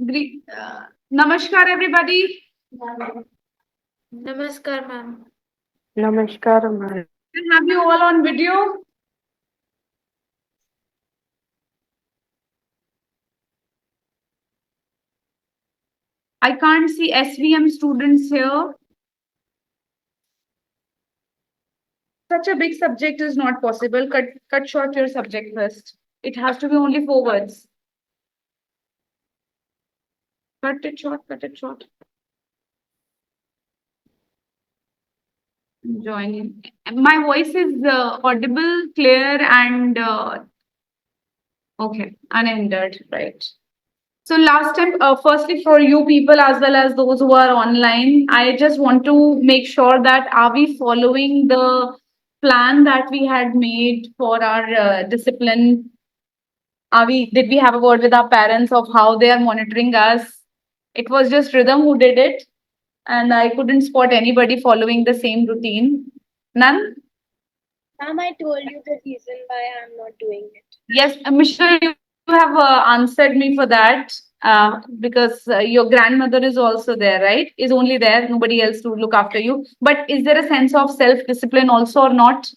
Namaskar, everybody. Namaskar, ma'am. Namaskar, ma'am. I have you all on video. I can't see SVM students here. Such a big subject is not possible. Cut short your subject first. It has to be only 4 words. Cut it short, cut it short. Joining. My voice is audible, clear, and okay, unhindered, right? So last time, firstly for you people as well as those who are online, I just want to make sure that are we following the plan that we had made for our discipline? Did we have a word with our parents of how they are monitoring us? It was just Rhythm who did it, and I couldn't spot anybody following the same routine. None? Ma'am, I told you the reason why I'm not doing it. Yes, Mishra, you have answered me for that because your grandmother is also there, right? Is only there, nobody else to look after you. But is there a sense of self discipline also or not?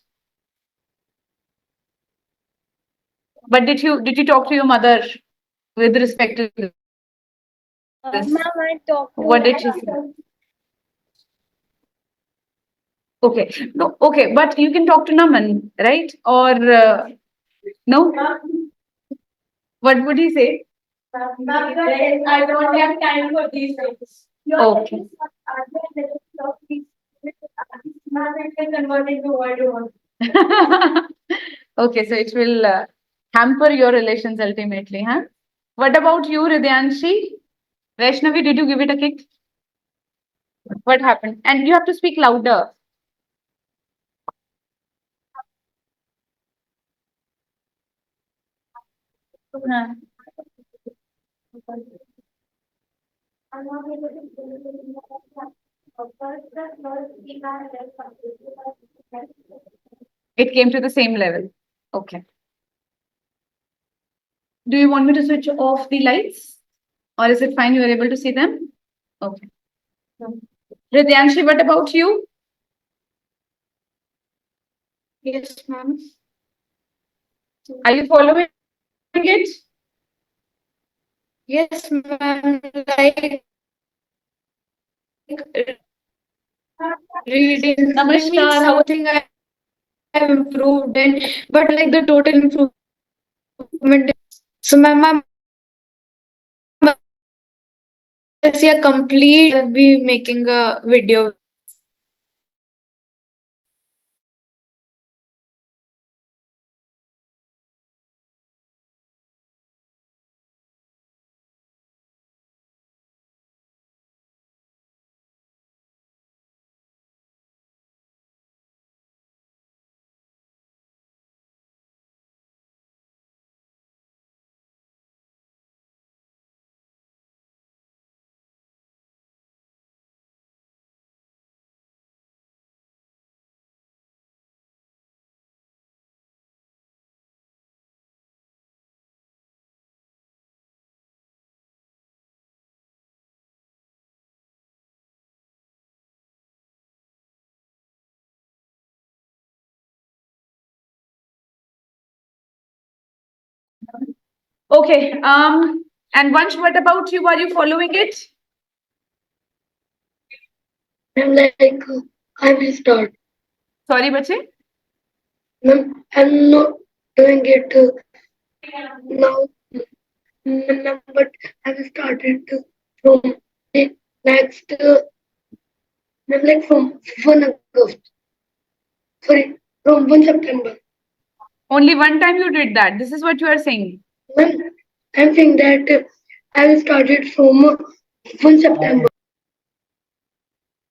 But did you talk to your mother with respect to this? Ma'am, I talked What to did she say? Okay, no, okay, but you can talk to Naman, right? Or no? What would he say? I don't have time for these things. Okay. Okay, so it will hamper your relations ultimately, huh? What about you, Ridyanshi? Vaishnavi, did you give it a kick? What happened? And you have to speak louder. Huh. It came to the same level. Okay. Do you want me to switch off the lights? Or is it fine? You are able to see them? Okay. Ridyanshi, what about you? yes, ma'am. Are you following it? Yes, ma'am. Like reading Namaskar. means How are something I have improved in, but like the total improvement. So, ma'am, I'm see a complete. I'll be making a video. okay. And Vansh, what about you? Are you following it? I'm like, I will start. Sorry, bache. Ma'am, I'm not doing it now, ma'am, but I will start it from the next, ma'am, like from 1 August. Sorry, from 1 September. Only one time you did that. This is what you are saying. Ma'am, I'm saying that I will start it from 1 September.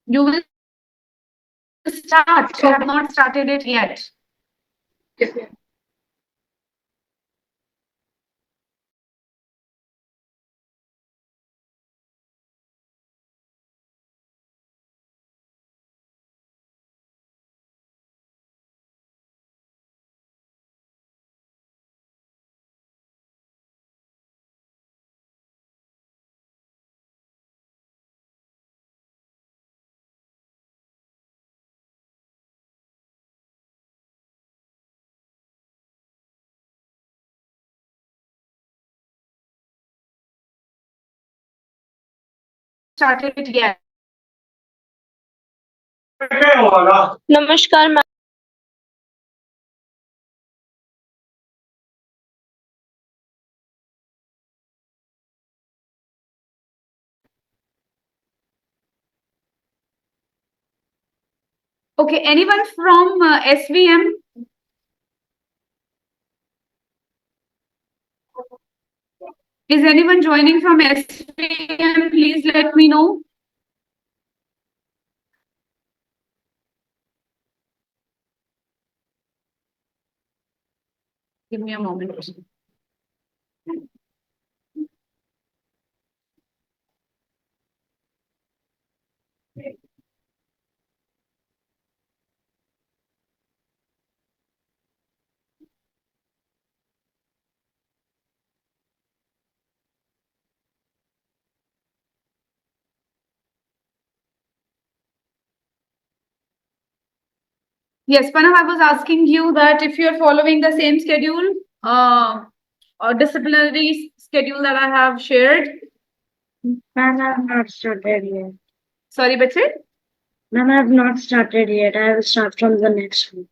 You will start. You have not started it yet. Yes, ma'am. started yet. Namaskar, ma'am. Okay, anyone from SVM? Is anyone joining from SVM? Please let me know. Give me a moment. Yes, Pranav, I was asking you that if you're following the same schedule, or disciplinary schedule that I have shared. Ma'am, I have not started yet. Sorry, Bachit. Ma'am, I have not started yet. I will start from the next week.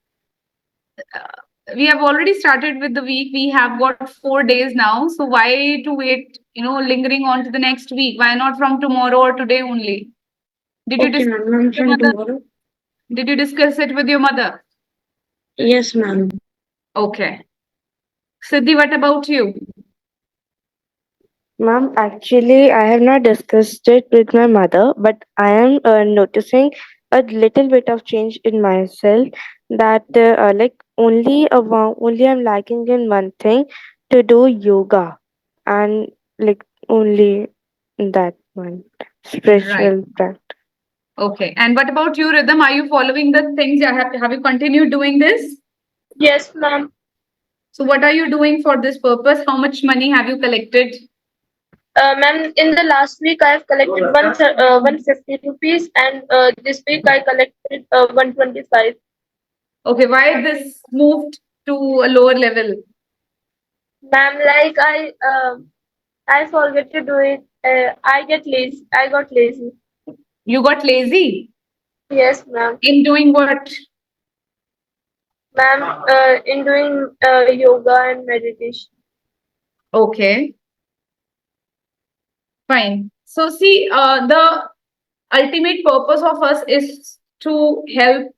We have already started with the week. We have got 4 days now. So why to wait, lingering on to the next week? Why not from tomorrow or today only? Did you Okay, discuss ma'am. Ma'am, with your from mother? tomorrow? Did you discuss it with your mother? Yes, ma'am. Okay. Siddhi, what about you? Ma'am, actually, I have not discussed it with my mother, but I am noticing a little bit of change in myself that only I'm lacking in one thing to do yoga and like only that one Right. spiritual practice. Okay. And what about you, Rhythm? Are you following the things? Have you continued doing this? Yes, ma'am. So what are you doing for this purpose? How much money have you collected? Ma'am, in the last week I have collected 150 rupees, and this week I collected 125. Okay, why this moved to a lower level? Ma'am, I forget to do it. I get lazy. I got lazy. You got lazy Yes, ma'am. in doing what? Ma'am, in doing yoga and meditation. Okay, fine. So see, the ultimate purpose of us is to help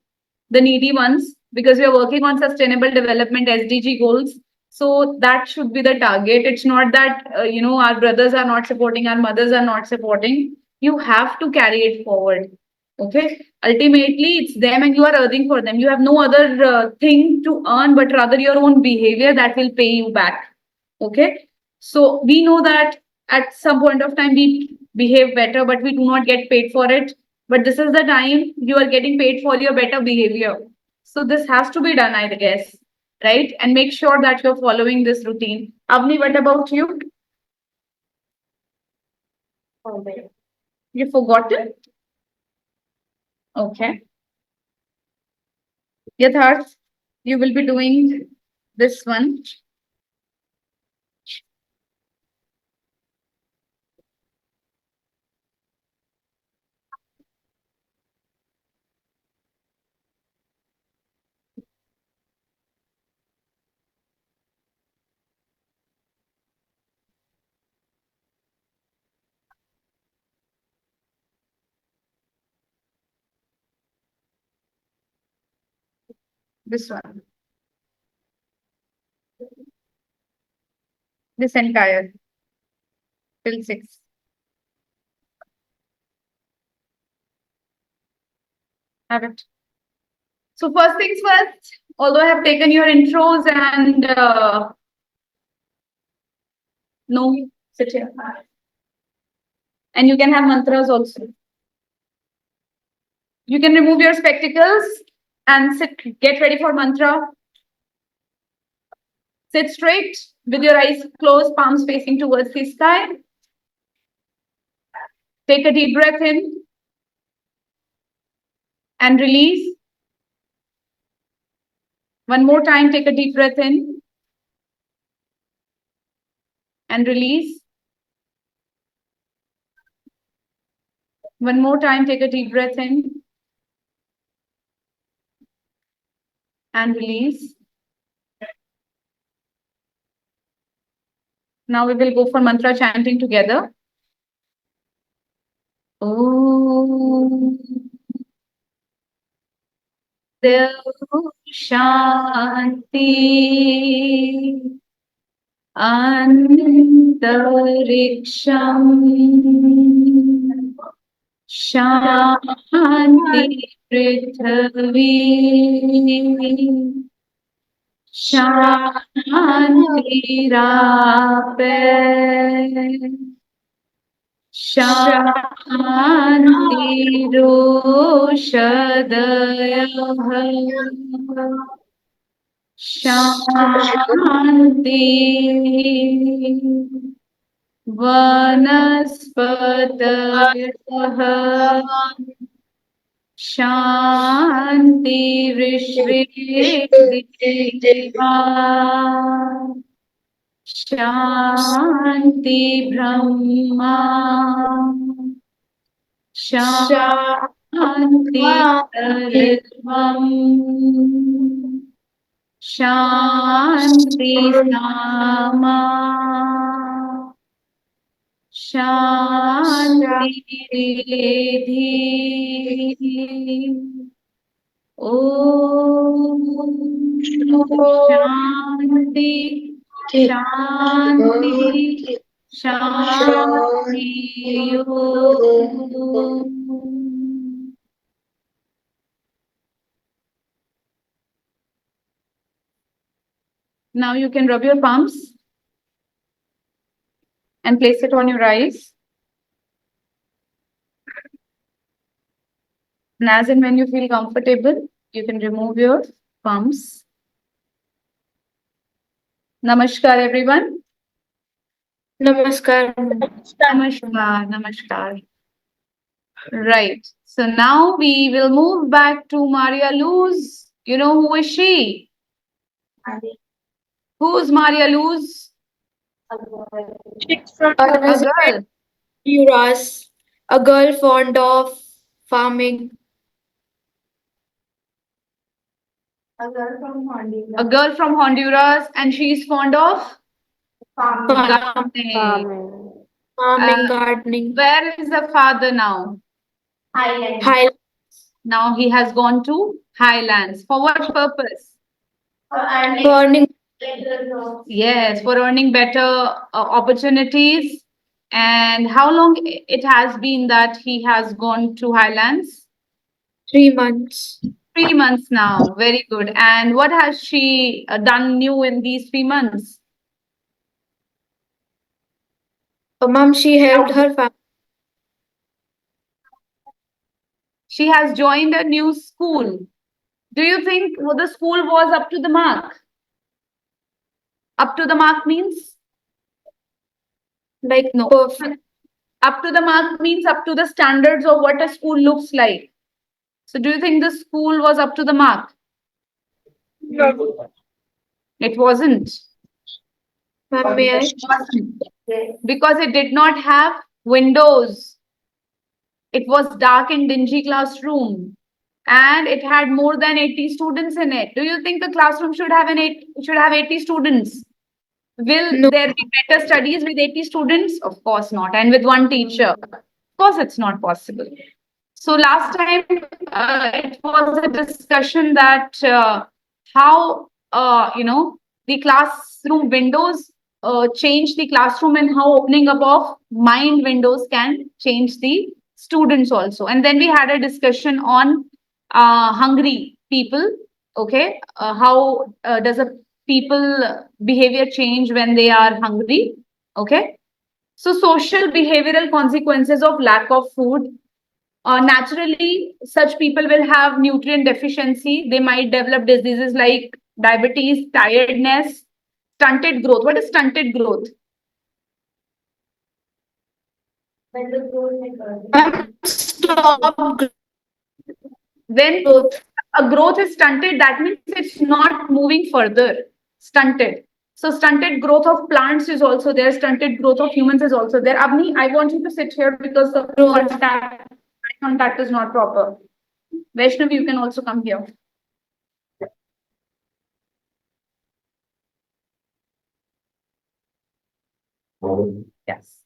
the needy ones because we are working on sustainable development SDG goals. So that should be the target. It's not that our brothers are not supporting, our mothers are not supporting. You have to carry it forward. Okay. Ultimately, it's them, and you are earning for them. You have no other thing to earn, but rather your own behavior that will pay you back. Okay. So we know that at some point of time we behave better, but we do not get paid for it. But this is the time you are getting paid for your better behavior. So this has to be done, I guess, right? And make sure that you're following this routine. Avni, what about you? You forgot it? Okay. Yatharth, you will be doing this one. This one. This entire till 6. Have it. So first things first, although I have taken your intros and no, sit here. And you can have mantras also. You can remove your spectacles and sit, get ready for mantra. Sit straight with your eyes closed, palms facing towards the sky. Take a deep breath in and release. One more time, take a deep breath in and release. One more time, take a deep breath in and release. Now we will go for mantra chanting together. Om Dev Shanti Antariksham Shanti Prithvi Shanti Rape Shanti Roshadayah Shanti Vanaspatayah Shanti Vishvedeva Shanti Brahma Shanti Sarvam Shanti Sama Shanti Redhi Om Shanti Shanti Shanti Om. Now you can rub your palms and place it on your eyes. And as and when you feel comfortable, you can remove your palms. Namaskar, everyone. Namaskar. Namaskar, namaskar. Right. So now we will move back to Maria Luz. You know who is she? Who's Maria Luz? A girl. Honduras, a girl fond of farming. A girl from Honduras, and she's fond of gardening. Farming, gardening. Where is the father now? Highlands. Now he has gone to Highlands. For what purpose? Burning. Yes, for earning better opportunities. And how long it has been that he has gone to Highlands? 3 months. 3 months now. Very good. And what has she done new in these 3 months? Mom, she helped her family. She has joined a new school. Do you think the school was up to the mark? Up to the mark means? Like No. perfect. Up to the mark means up to the standards of what a school looks like. So do you think the school was up to the mark? No. It wasn't. Ma'am, may I? Because it did not have windows. It was dark and dingy classroom. And it had more than 80 students in it. Do you think a classroom should have 80 students? Will No. there be better studies with 80 students? Of course not. And with one teacher? Of course, it's not possible. So last time it was a discussion that how the classroom windows change the classroom and how opening up of mind windows can change the students also. And then we had a discussion on hungry people. Okay, how does a people behavior change when they are hungry? Okay, so social behavioral consequences of lack of food. Naturally, such people will have nutrient deficiency. They might develop diseases like diabetes, tiredness, stunted growth. What is stunted growth? Stop When growth. a growth is stunted, that means it's not moving further. Stunted. So stunted growth of plants is also there. Stunted growth of humans is also there. Avni, I want you to sit here because of Growth. contact is not proper. Vaishnav, you can also come here. Yes.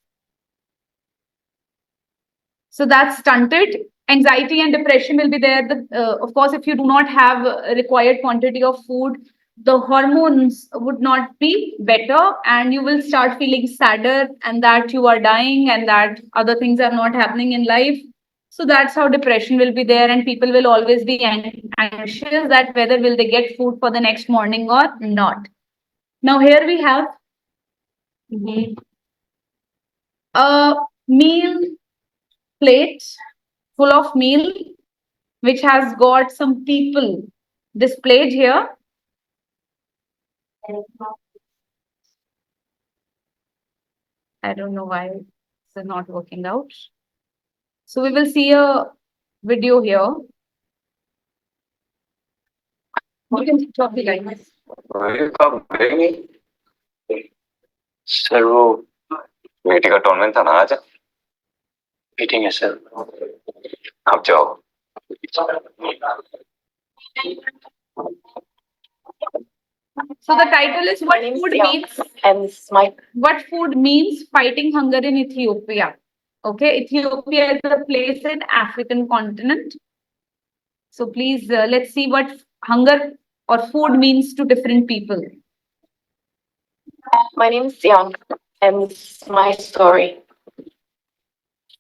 So that's stunted. Anxiety and depression will be there. Of course, if you do not have a required quantity of food, the hormones would not be better, and you will start feeling sadder, and that you are dying, and that other things are not happening in life. So that's how depression will be there, and people will always be anxious that whether will they get food for the next morning or not. Now here we have a meal plate full of meal, which has got some people displayed here. I don't know why this is not working out. So we will see a video here. You can talk the lines. Sir वो meeting का tournament था ना आज meeting है sir आप जाओ So the title is what food means, and this is my what food means fighting hunger in Ethiopia. Okay, Ethiopia is a place in African continent. So please let's see what hunger or food means to different people. My name is Young, and this is my story.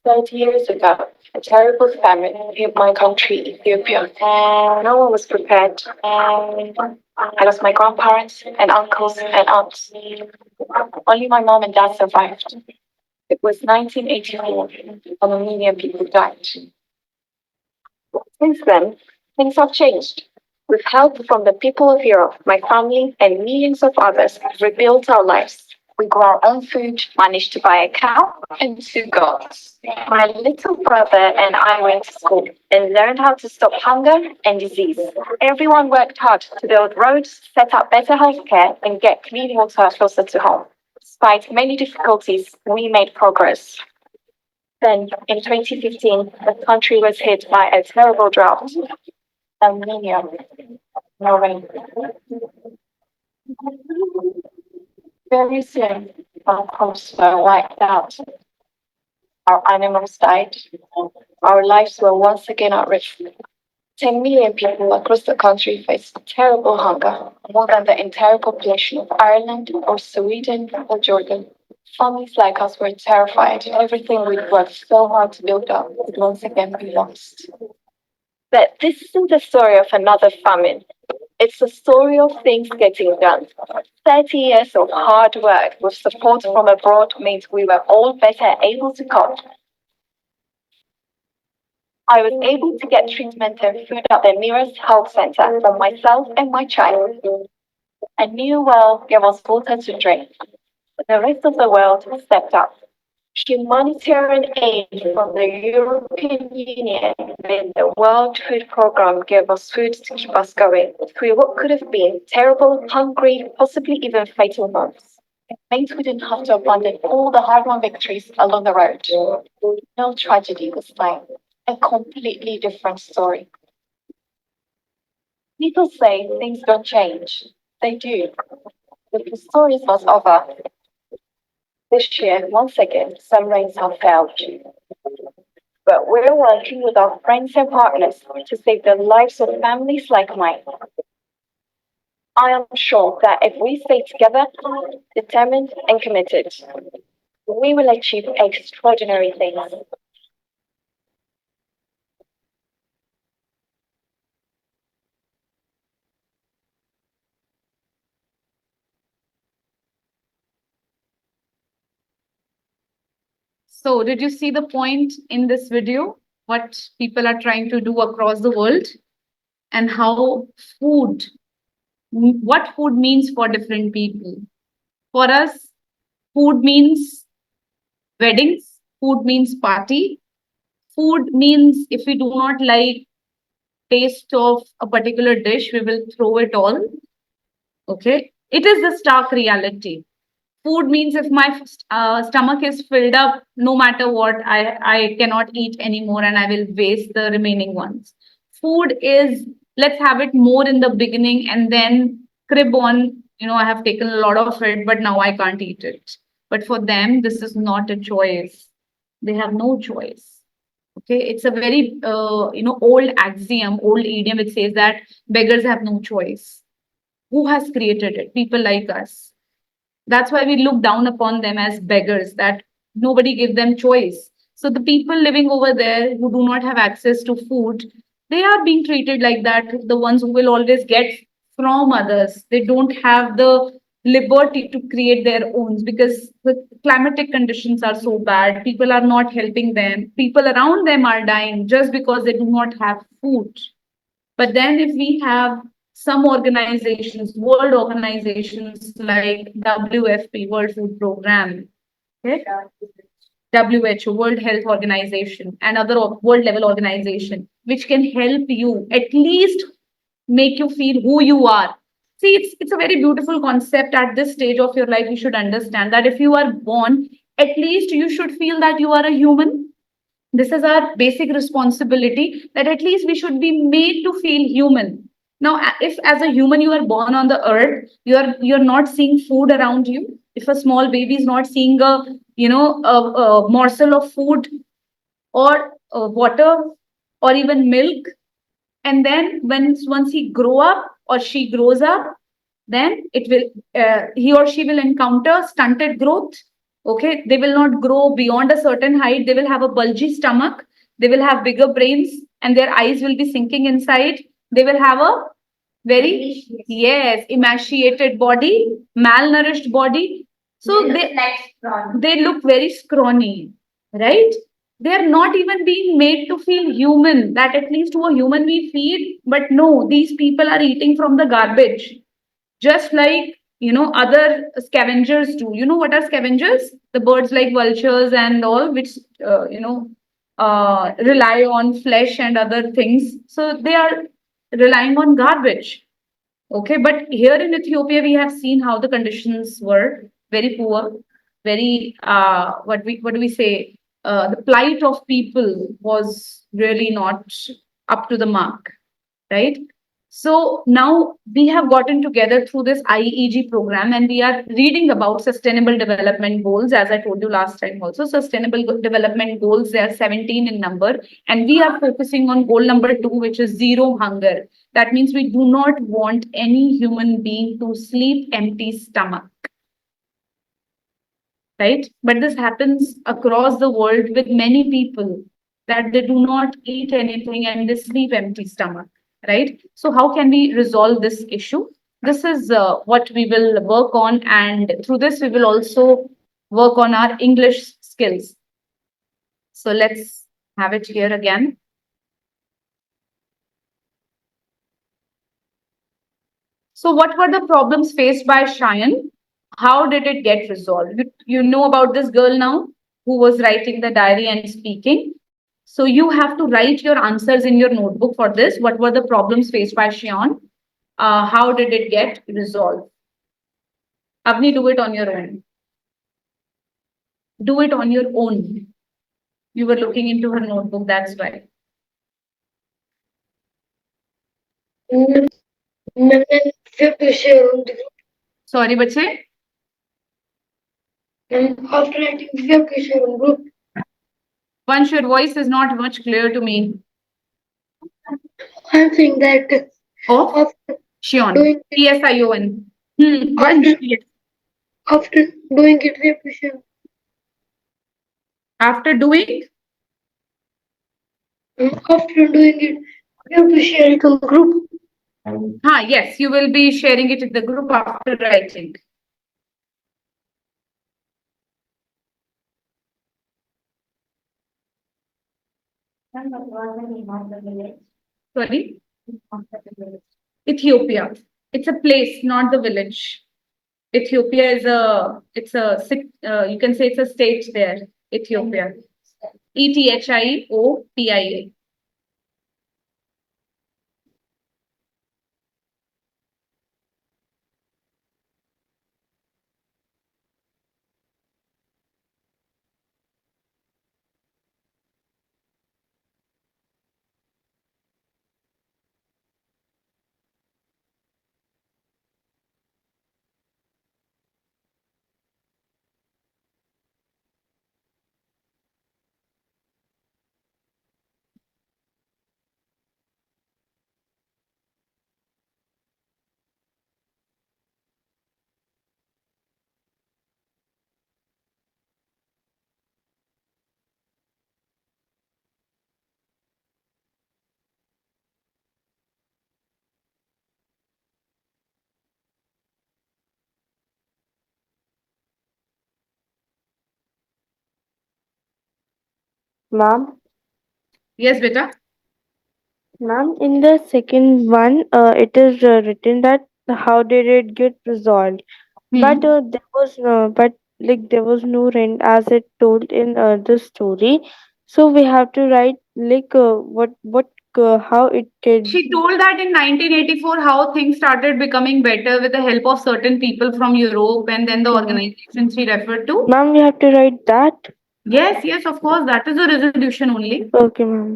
30 years ago, a terrible famine hit my country, Ethiopia, and no one was prepared. I lost my grandparents and uncles and aunts. Only my mom and dad survived. It was 1984, and a million people died. Since then, things have changed. With help from the people of Europe, my family and millions of others rebuilt our lives. We grew our own food, managed to buy a cow and 2 goats. My little brother and I went to school and learned how to stop hunger and disease. Everyone worked hard to build roads, set up better healthcare, and get clean water closer to home. Despite many difficulties, we made progress. Then, in 2015, the country was hit by a terrible drought. El Nino, no rain. Very soon, our crops were wiped out. Our animals died. Our lives were once again at risk. 10 million people across the country faced terrible hunger, more than the entire population of Ireland or Sweden or Jordan. Families like us were terrified. Everything we'd worked so hard to build up would once again be lost. But this isn't the story of another famine. It's the story of things getting done. 30 years of hard work with support from abroad means we were all better able to cope. I was able to get treatment and food at the nearest health center for myself and my child. A new well gave us water to drink. But the rest of the world stepped up. Humanitarian aid from the European Union and the World Food Programme gave us food to keep us going through what could have been terrible, hungry, possibly even fatal months. It meant we didn't have to abandon all the hard-won victories along the road. No tragedy this time. A completely different story. People say things don't change. They do. But the story is not over. This year, once again, some rains have failed. But we're working with our friends and partners to save the lives of families like mine. I am sure that if we stay together, determined and committed, we will achieve extraordinary things. So did you see the point in this video? What people are trying to do across the world and how what food means for different people. For us, food means weddings, food means party. Food means if we do not like taste of a particular dish, we will throw it all. Okay. It is the stark reality. Food means if my stomach is filled up, no matter what, I cannot eat anymore and I will waste the remaining ones. Food is, let's have it more in the beginning and then crib on, I have taken a lot of it, but now I can't eat it. But for them, this is not a choice. They have no choice. Okay, it's a very, old axiom, old idiom. It says that beggars have no choice. Who has created it? People like us. That's why we look down upon them as beggars, that nobody give them choice. So the people living over there who do not have access to food, they are being treated like that. The ones who will always get from others, they don't have the liberty to create their own because the climatic conditions are so bad. People are not helping them. People around them are dying just because they do not have food. But then if we have some organizations, world organizations like WFP, World Food Program, okay? WHO, World Health Organization, and other world level organization, which can help you at least make you feel who you are. See, it's a very beautiful concept at this stage of your life. You should understand that if you are born, at least you should feel that you are a human. This is our basic responsibility, that at least we should be made to feel human. Now, if as a human you are born on the earth, you're not seeing food around you. If a small baby is not seeing a morsel of food or water or even milk, and then once he grow up or she grows up, then it will he or she will encounter stunted growth. Okay, they will not grow beyond a certain height. They will have a bulgy stomach. They will have bigger brains, and their eyes will be sinking inside. They will have a very, yes, emaciated body, malnourished body. So they look very scrawny, right? They're not even being made to feel human, that at least to a human we feed. But no, these people are eating from the garbage, just like other scavengers do. You know what are scavengers? The birds like vultures and all, which rely on flesh and other things. So they are relying on garbage. Okay, but here in Ethiopia, we have seen how the conditions were very poor, very what do we say? The plight of people was really not up to the mark, right? So now we have gotten together through this IEG program and we are reading about sustainable development goals. As I told you last time also, sustainable development goals, they are 17 in number. And we are focusing on goal number 2, which is zero hunger. That means we do not want any human being to sleep empty stomach. Right? But this happens across the world with many people, that they do not eat anything and they sleep empty stomach, right? So how can we resolve this issue? This is what we will work on, and through this we will also work on our English skills. So let's have it here again. So what were the problems faced by Cheyenne? How did it get resolved? You know about this girl now who was writing the diary and speaking. So you have to write your answers in your notebook for this. What were the problems faced by Shion? How did it get resolved? Avni, do it on your own. Do it on your own. You were looking into her notebook, that's why. Ma'am, then we have to share on the group. Sorry, bache. And after writing, we have to share on group. Vansh, your voice is not much clear to me. I'm saying that Oh, after Shion. doing it, Tion. Vansh, after, yes. after doing it, we have to share. After doing, After doing it, we have to share it on group. yes, you will be sharing it in the group after writing. Sorry? Ethiopia. It's a place, not the village. Ethiopia is you can say it's a state there, Ethiopia. Ethiopia. Ma'am, Yes, beta. ma'am, in the second one, it is written that how did it get resolved? But Hmm. there was no rent as it told in the story. So we have to write what how it did. She told that in 1984 how things started becoming better with the help of certain people from Europe and then the Okay, ma'am. organization she referred to. Ma'am, we have to write that. Yes, yes, of course, that is the resolution only. Okay, ma'am.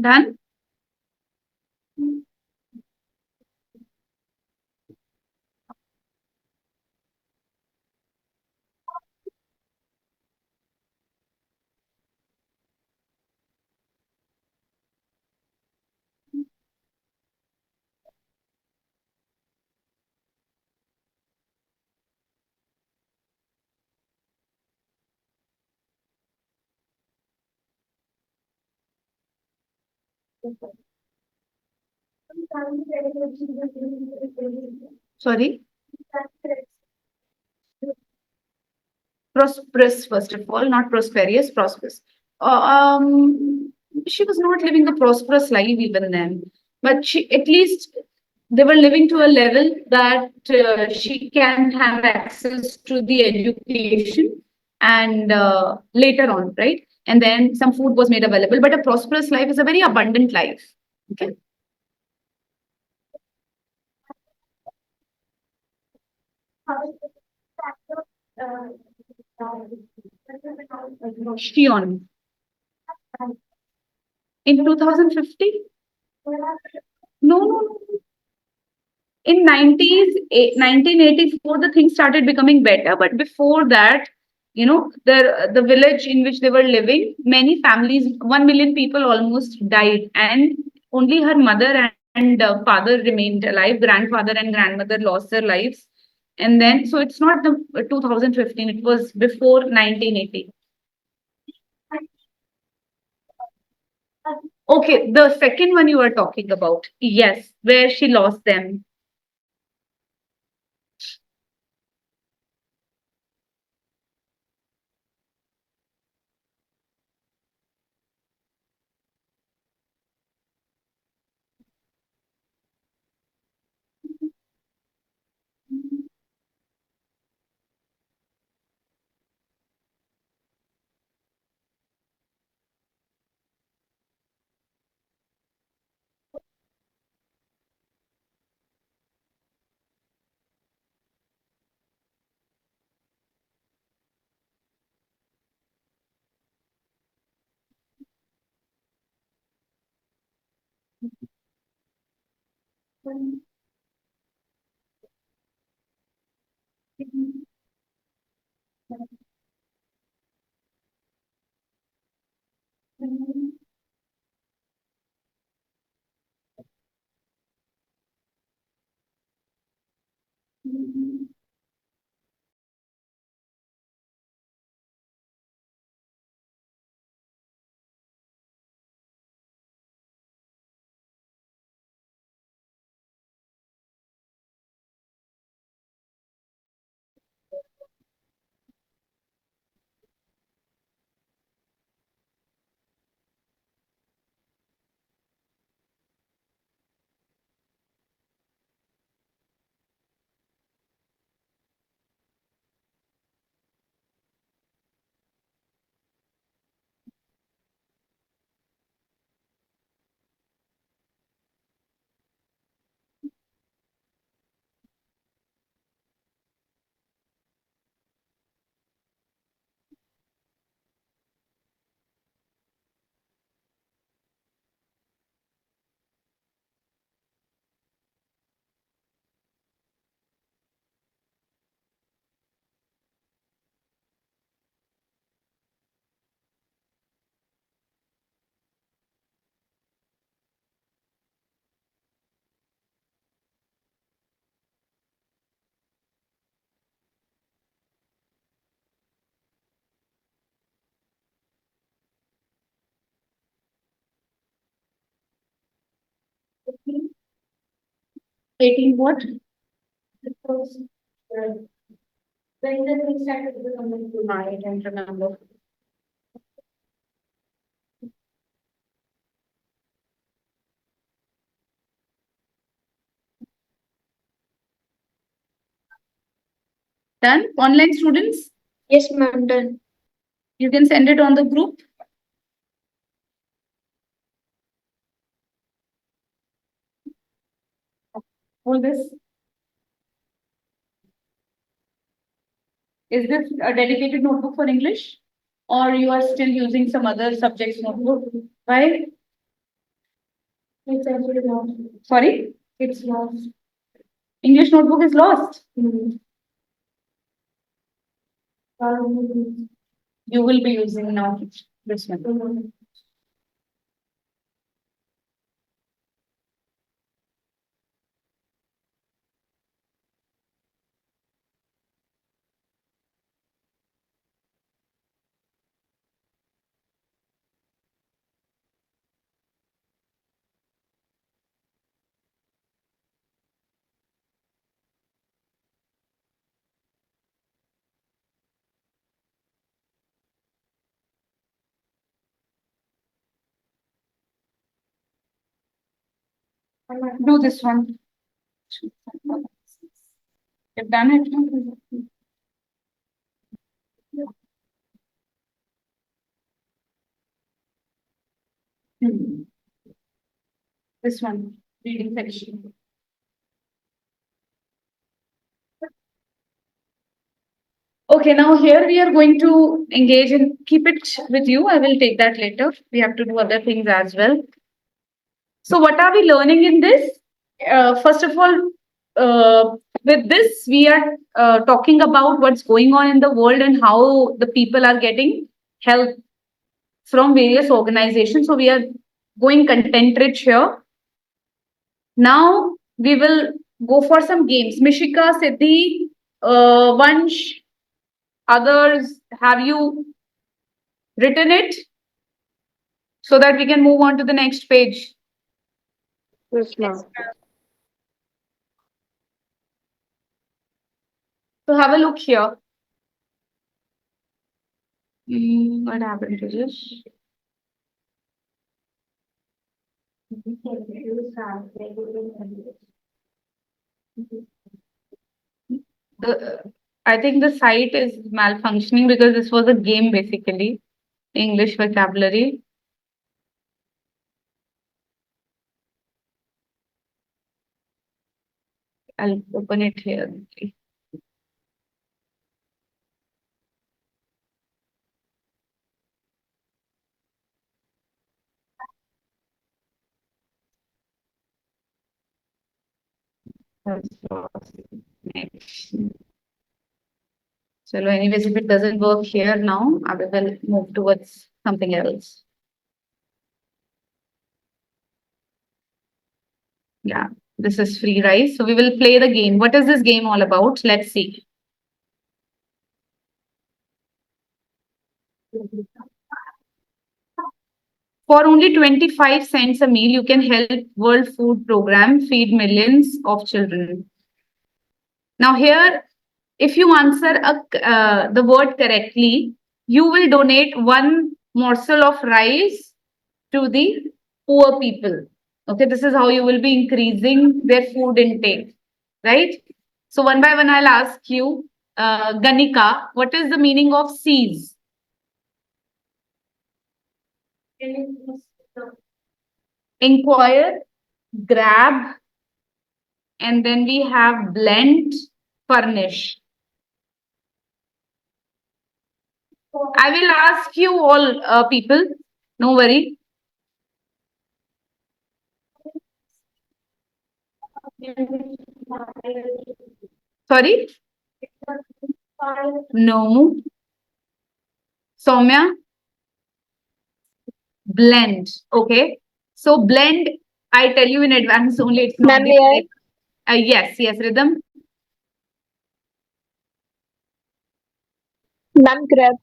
Done? Sorry? Prosperous, first of all, not prosperous, prosperous. She was not living a prosperous life even then, but she at least they were living to a level that she can have access to the education and later on, right? And then some food was made available. But a prosperous life is a very abundant life. Okay. Shion in 2050. No, no, no. In 1984 the things started becoming better, but before that, the village in which they were living, many families, 1 million people almost died, and only her mother and father remained alive. Grandfather and grandmother lost their lives. And then, so it's not the 2015, it was before 1980. Okay, the second one you were talking about, yes, where she lost them. 18 what? I don't remember. Done? Online students, Yes, ma'am, done. you can send it on the group. All this. Is this a dedicated notebook for English? Or you are still using some other subjects notebook? Why? It's actually lost. Sorry? It's lost. English notebook is lost. You will be using now this one. Do this one. You've done it. This one, reading section. Okay, now here we are going to engage and keep it with you. I will take that later. We have to do other things as well. So what are we learning in this? First of all, with this, we are talking about what's going on in the world and how the people are getting help from various organizations. So we are going content rich here. Now we will go for some games. Mishika, Siddhi, Vansh, others, have you written it so that we can move on to the next page? Yes, ma'am. So have a look here. What happened to this? I think the site is malfunctioning because this was a game basically, English vocabulary. I'll open it here. Next. So anyways, if it doesn't work here now, I will move towards something else. Yeah, this is free rise. So we will play the game. What is this game all about? Let's see. For only 25 cents a meal, you can help World Food Program feed millions of children. Now here, if you answer the word correctly, you will donate one morsel of rice to the poor people. Okay, this is how you will be increasing their food intake, right? So one by one, I'll ask you, Ganika, what is the meaning of seize? Inquire, grab, and then we have blend, furnish. I will ask you all people, no worry. Sorry? No. Soumya? Blend. Okay. So blend, I tell you in advance only, it's not Ma'am, the may I? correct. Yes, Rhythm. Ma'am, grab.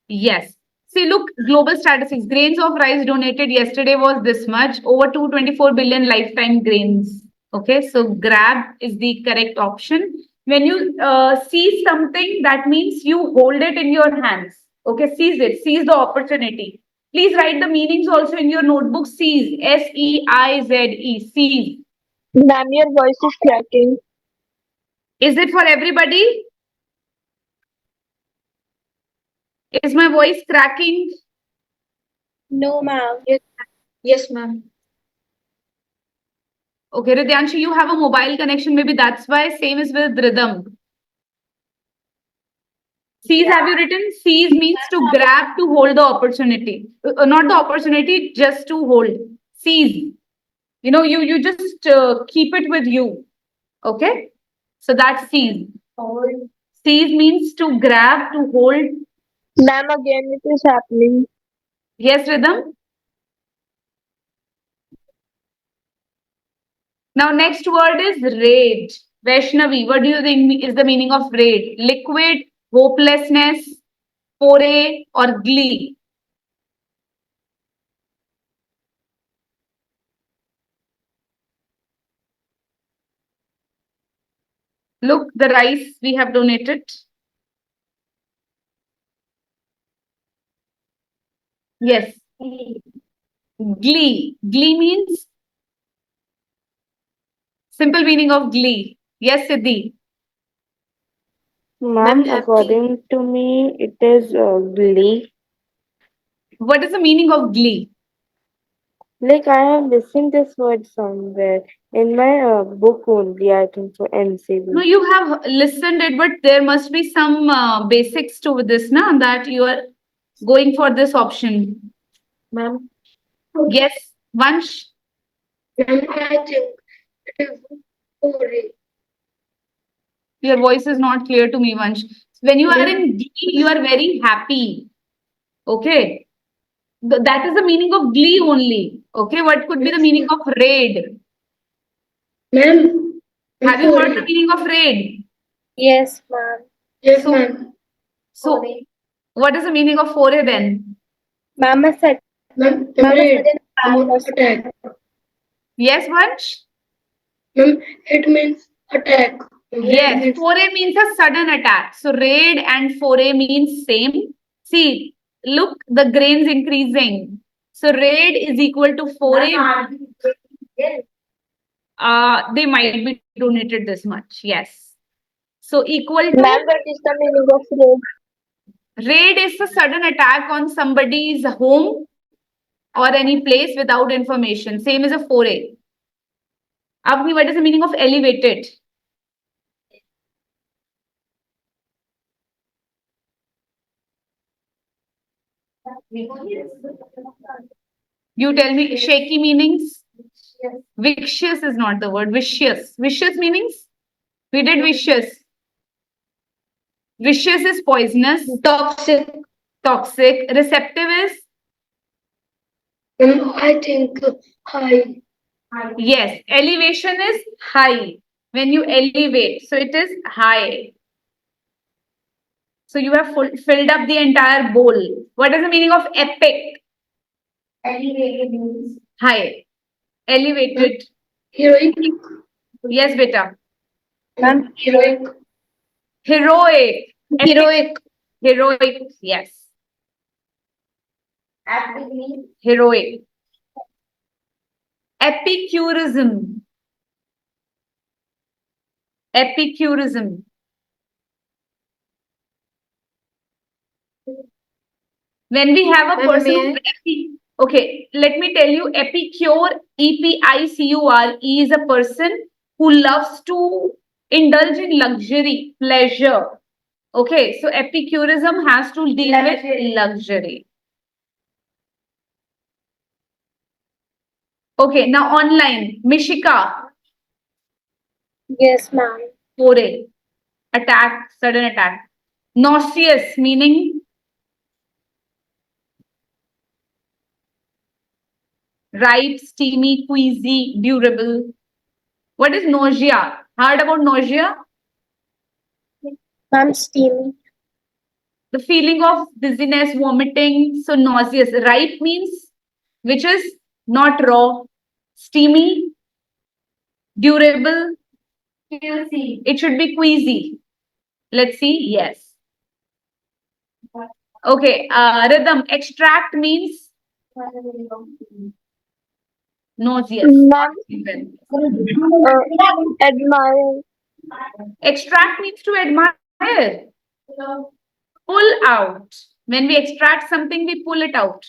Yes. See, look, global statistics. Grains of rice donated yesterday was this much, over 224 billion lifetime grains. Okay, so grab is the correct option. When you seize something, that means you hold it in your hands. Okay, seize it, seize the opportunity. Please write the meanings also in your notebook. Seize, SEIZE, seize. Ma'am, your voice is cracking. Is it for everybody? Is my voice cracking? No, ma'am. Yes, ma'am. Okay, Ridyanshu, you have a mobile connection. Maybe that's why. Same is with rhythm. Seize, have you written? Seize means to grab, to hold the opportunity. Not the opportunity, just to hold. Seize. You just keep it with you. Okay? So that's seize. Seize means to grab, to hold. Ma'am, again it is happening. Yes, rhythm? Now, next word is raid. Vaishnavi, what do you think is the meaning of raid? Liquid, hopelessness, foray, or glee? Look, the rice we have donated. Yes. Glee. Glee means simple meaning of glee. Yes, Siddhi. Ma'am, according to me, it is glee. What is the meaning of glee? Like I have listened this word somewhere in my book only. I think so. No, NCB. you have listened it, but there must be some basics to this, na, that you are going for this option. Ma'am. Yes, Vansh. Ma'am, I think it is foray. Your voice is not clear to me, Vansh. When you are in glee, you are very happy. Okay. That is the meaning of glee only. Okay. What could be the meaning of raid? Ma'am, Have you heard the foray. meaning of raid? Yes, ma'am. Yes, So- ma'am. So, what is the meaning of foray then? Ma'am, I said, Ma'am, Ma'am, I raid, said in attack. Yes, Vansh? Ma'am, it means attack. Yes, Means- foray means a sudden attack. So raid and foray means same. See, look, the grains increasing. So raid is equal to foray. They might be donated this much. Yes. So equal to Ma'am, what is the meaning of raid? raid is a sudden attack on somebody's home or any place without information. Same as a foray. Avni, what is the meaning of elevated? You tell me shaky meanings. Vicious is not the word. Vicious. Vicious meanings? We did vicious. Vicious is poisonous. Toxic. Toxic. Receptive is? Ma'am, I think high. Yes. Elevation is high. When you elevate. So it is high. So you have filled up the entire bowl. What is the meaning of epic? Elevated means high. Elevated. Heroic. Yes, beta. Ma'am, heroic. Heroic. Epic. Heroic. Heroic. Yes. Heroic. Epicurism. Epicurism. When we have a Ma'am, person may who okay, let me tell you, epicure, EPICURE, is a person who loves to indulge in luxury, pleasure. Okay, so epicurism has to deal with luxury. Okay, now online, Mishika, Yes, ma'am. foray, attack, sudden attack. Nauseous, meaning ripe, steamy, queasy, durable. What is nausea? Heard about nausea? Ma'am, steamy. The feeling of dizziness, vomiting, so nauseous. Ripe means which is not raw, steamy, Durable. It should be queasy. Let's see. Yes. Okay. Rhythm. Extract means nauseous. Ma'am, admire. Extract means to admire. Pull out. When we extract something, we pull it out.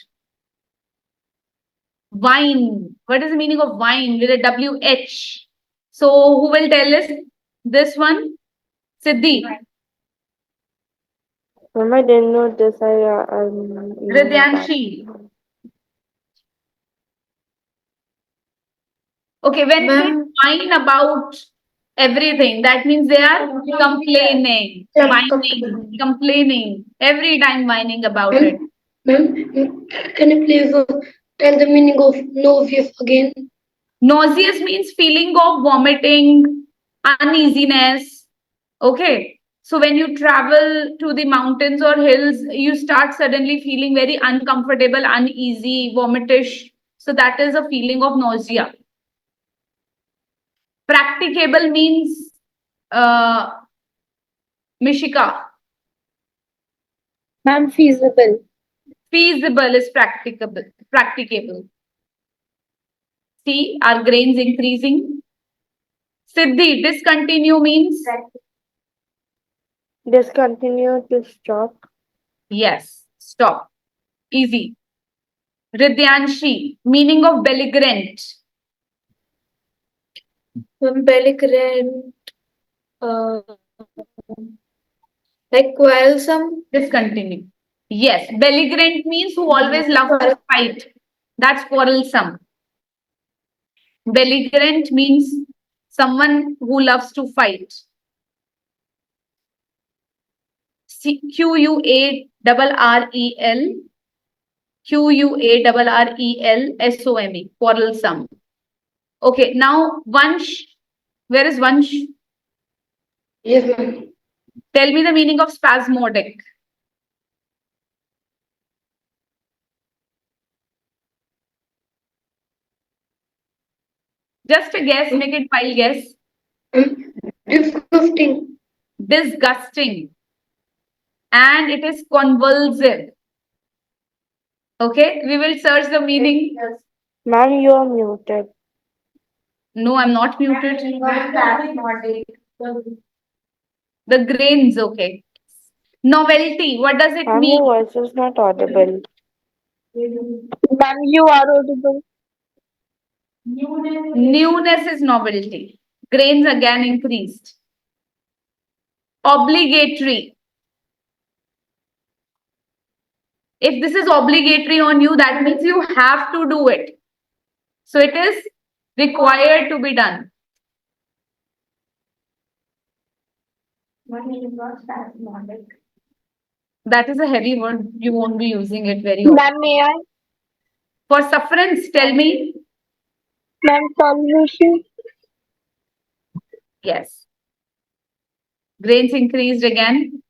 Wine. What is the meaning of wine with a WH? So who will tell us this one? Siddhi. Mom, I didn't know this. Hridyanshi. Okay, when they whine about everything, that means they are complaining, whining, complaining, every time whining about it. Ma'am, can you please tell the meaning of nauseous again? Nauseous means feeling of vomiting, uneasiness. Okay. So when you travel to the mountains or hills, you start suddenly feeling very uncomfortable, uneasy, vomitish. So that is a feeling of nausea. Practicable means Mishika. Ma'am, feasible. Feasible is practicable. Practicable. See, our grains increasing. Siddhi, discontinue means Discontinue to stop. yes, stop. Easy. Hridyanshi, meaning of belligerent. Belligerent. Like quarrelsome. Discontinue. Yes, belligerent means who always loves to fight. That's quarrelsome. Belligerent means someone who loves to fight. QUARREL. QUARRELSOME. Quarrelsome. Okay, now Vansh. Where is Vansh? Yes, ma'am. Tell me the meaning of spasmodic. Just a guess, make it wild guess. Disgusting. Disgusting. And it is convulsive. Okay, we will search the meaning. Ma'am, you are muted. No, I'm not muted. The grains, okay. Novelty, what does it Ma'am, mean? your voice is not audible. Ma'am, you are audible. Newness is novelty. Grains again increased. Obligatory. If this is obligatory on you, that means you have to do it. So it is required to be done. That is a heavy word. You won't be using it very often. Ma'am, may I? For sufferance, tell me. Ma'am, solution. Yes. Grains increased again.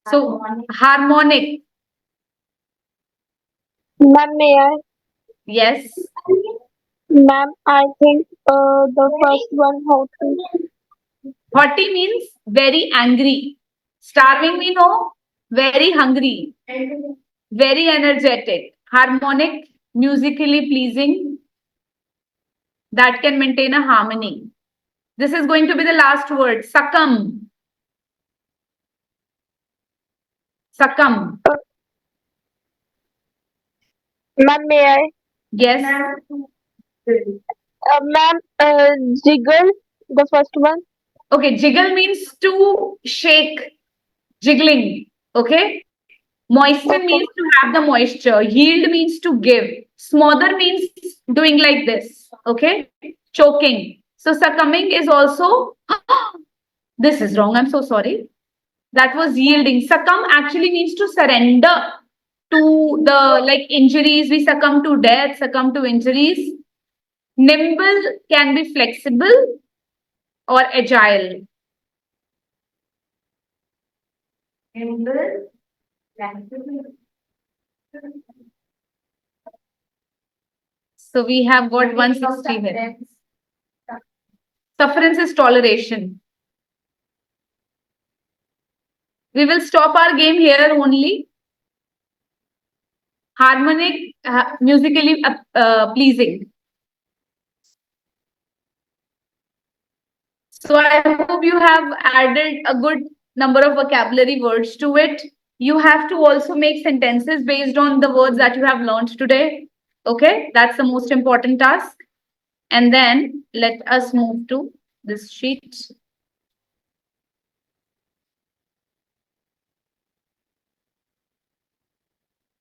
So harmonic. Ma'am, may I? Yes. Ma'am, I think the first one haughty. Haughty means very angry. Starving we know, very hungry, very energetic. Harmonic, musically pleasing, that can maintain a harmony. This is going to be the last word. Succumb. Succumb. Ma'am, may I? Yes. Ma'am, jiggle, the first one. Okay. Jiggle means to shake. Jiggling. Okay. Moisten means to have the moisture. Yield means to give. Smother means doing like this. Okay. Choking. So succumbing is also, this is wrong. I'm so sorry. That was yielding. Succumb actually means to surrender to the like injuries. We succumb to death, succumb to injuries. Nimble can be flexible or agile. Nimble, flexible. So we have got 160 here. Sufferance is toleration. We will stop our game here only. Harmonic, musically pleasing. So I hope you have added a good number of vocabulary words to it. You have to also make sentences based on the words that you have learned today. Okay, that's the most important task. And then let us move to this sheet.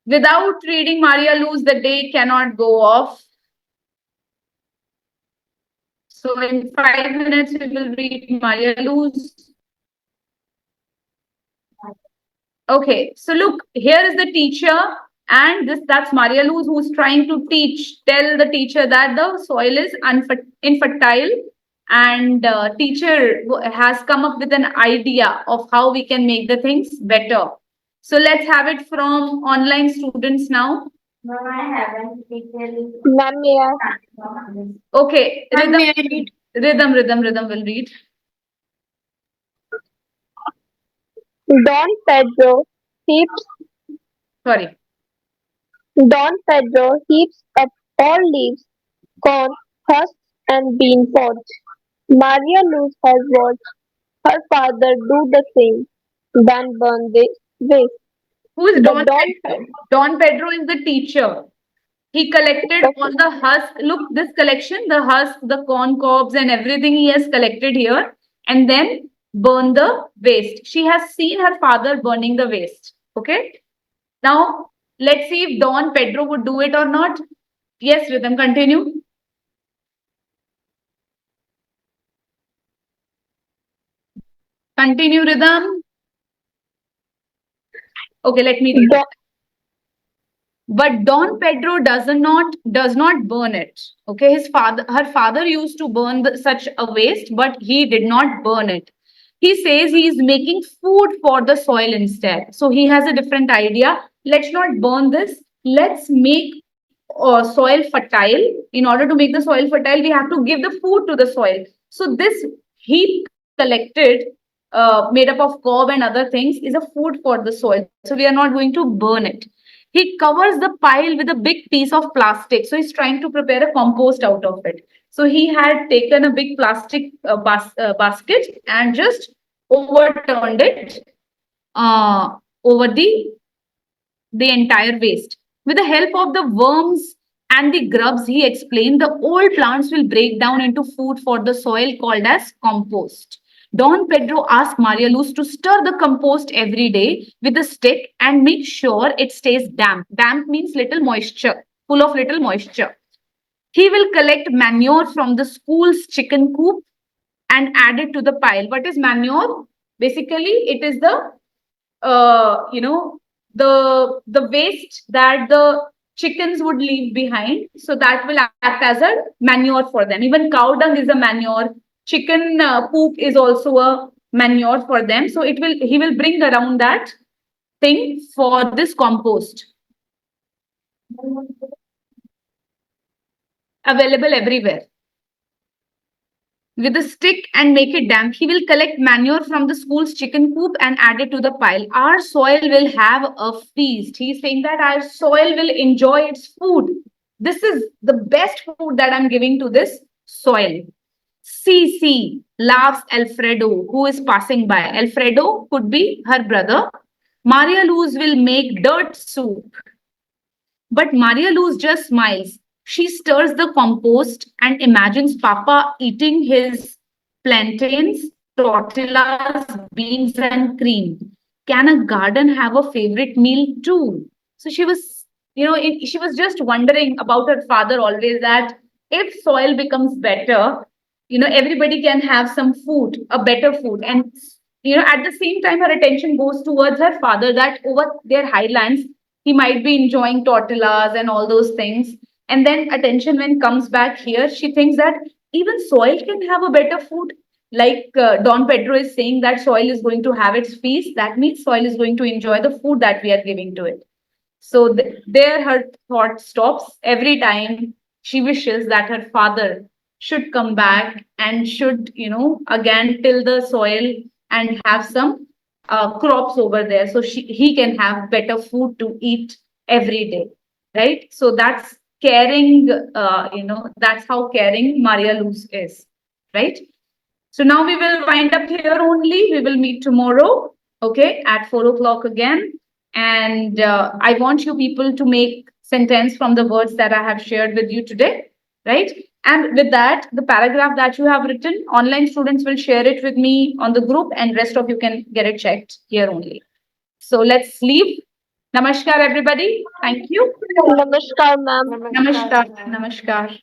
Without reading Maria Luz, the day cannot go off. So in 5 minutes, we will read Maria Luz. Okay, so look, here is the teacher, and that's Maria Luz who's trying to tell the teacher that the soil is infertile, and teacher has come up with an idea of how we can make the things better. So let's have it from online students now. Ma'am, may I? Okay, Ma'am, may I read? Rhythm will read. Don Pedro heaps Sorry. Don Pedro heaps up all leaves, corn, husks, and bean pods. Maria Luz has watched her father do the same, then burn the waste. Who is The Don Don Pedro? Don Pedro is the teacher. He collected all the husk. Look, this collection, the husk, the corn cobs, and everything he has collected here, and then burn the waste. She has seen her father burning the waste. Okay. Now, let's see if Don Pedro would do it or not. Yes, Rhythm, continue. Continue, Rhythm. Okay, let me read. Don, But Don Pedro does not burn it. Okay, her father used to burn such a waste, but he did not burn it. He says he is making food for the soil instead. So he has a different idea. Let's not burn this. Let's make soil fertile. In order to make the soil fertile, we have to give the food to the soil. So this heap collected, made up of cob and other things, is a food for the soil. So we are not going to burn it. He covers the pile with a big piece of plastic. So he's trying to prepare a compost out of it. So he had taken a big plastic basket and just overturned it over the entire waste. With the help of the worms and the grubs, he explained, the old plants will break down into food for the soil called as compost. Don Pedro asked Maria Luz to stir the compost every day with a stick and make sure it stays damp. Damp means little moisture, full of little moisture. He will collect manure from the school's chicken coop and add it to the pile. What is manure? Basically, it is the the waste that the chickens would leave behind. So that will act as a manure for them. Even cow dung is a manure. Chicken poop is also a manure for them. So he will bring around that thing for this compost. Available everywhere. With a stick and make it damp, he will collect manure from the school's chicken coop and add it to the pile. Our soil will have a feast. He's saying that our soil will enjoy its food. This is the best food that I'm giving to this soil. See, laughs Alfredo, who is passing by. Alfredo could be her brother. Maria Luz will make dirt soup. But Maria Luz just smiles. She stirs the compost and imagines Papa eating his plantains, tortillas, beans, and cream. Can a garden have a favorite meal too? So she was, she was just wondering about her father always, that if soil becomes better, everybody can have some food, a better food. And, at the same time, her attention goes towards her father, that over their highlands, he might be enjoying tortillas and all those things. And then attention when comes back here, she thinks that even soil can have a better food. Like Don Pedro is saying that soil is going to have its feast. That means soil is going to enjoy the food that we are giving to it. So there her thought stops every time she wishes that her father should come back and should, again till the soil and have some crops over there, so he can have better food to eat every day, right? So that's caring, that's how caring Maria Luz is, right? So now we will wind up here only. We will meet tomorrow, okay, at 4 o'clock again. And I want you people to make sentence from the words that I have shared with you today, right? And with that, the paragraph that you have written, online students will share it with me on the group, and rest of you can get it checked here only. So let's leave. Namaskar, everybody. Thank you. Namaskar, ma'am. Namaskar. Namaskar.